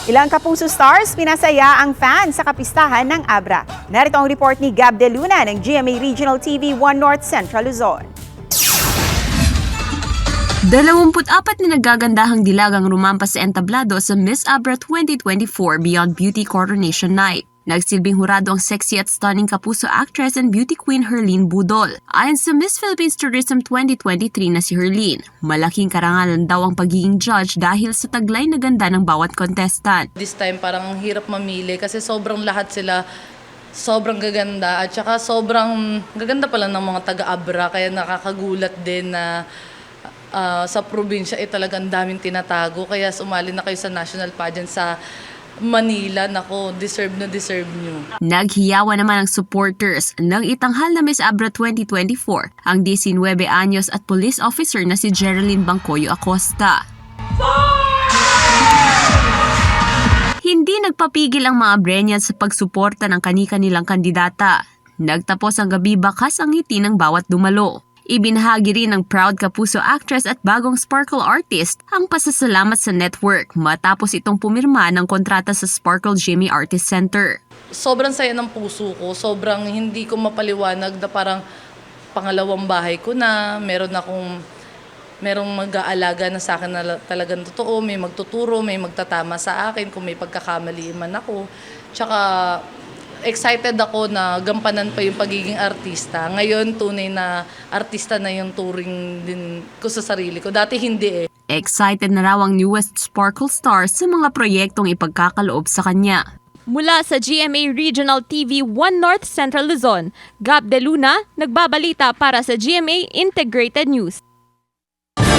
Ilang Kapuso stars pinasaya ang fans sa kapistahan ng Abra. Narito ang report ni Gab De Luna ng GMA Regional TV 1 North Central Luzon. 24 na nagagandahang dilagang rumampas sa entablado sa Miss Abra 2024 Beyond Beauty Coronation Night. Nagsilbing hurado ang sexy at stunning Kapuso actress and beauty queen Herline Budol. Ayon sa Miss Philippines Tourism 2023 na si Herline, malaking karangalan daw ang pagiging judge dahil sa taglay na ganda ng bawat contestant. This time parang ang hirap mamili kasi sobrang lahat sila sobrang gaganda at saka sobrang gaganda pala ng mga taga-Abra kaya nakakagulat din na sa probinsya talagang daming tinatago kaya sumali na kayo sa national pageant sa Manila. Nako, deserve nyo. Naghiyawa naman ang supporters ng itanghal na Miss Abra 2024 ang 19 anyos at police officer na si Geraldine Bangcoyo Acosta. Hindi nagpapigil ang mga Abreñans sa pagsuporta ng kani-kanilang kandidata. Nagtapos ang gabi bakas ang ngiti ng bawat dumalo. Ibinahagi rin ng proud Kapuso actress at bagong sparkle artist ang pasasalamat sa network matapos itong pumirma ng kontrata sa Sparkle Jimmy Artist Center. Sobrang saya ng puso ko, sobrang hindi ko mapaliwanag na parang pangalawang bahay ko na, merong mag-aalaga na sa akin na talagang totoo, may magtuturo, may magtatama sa akin kung may pagkakamali man ako. Tsaka excited ako na gampanan pa yung pagiging artista. Ngayon, tunay na artista na yung touring din ko sa sarili ko. Dati hindi eh. Excited na raw ang newest Sparkle star sa mga proyektong ipagkakaloob sa kanya. Mula sa GMA Regional TV 1 North Central Luzon, Gab De Luna, nagbabalita para sa GMA Integrated News.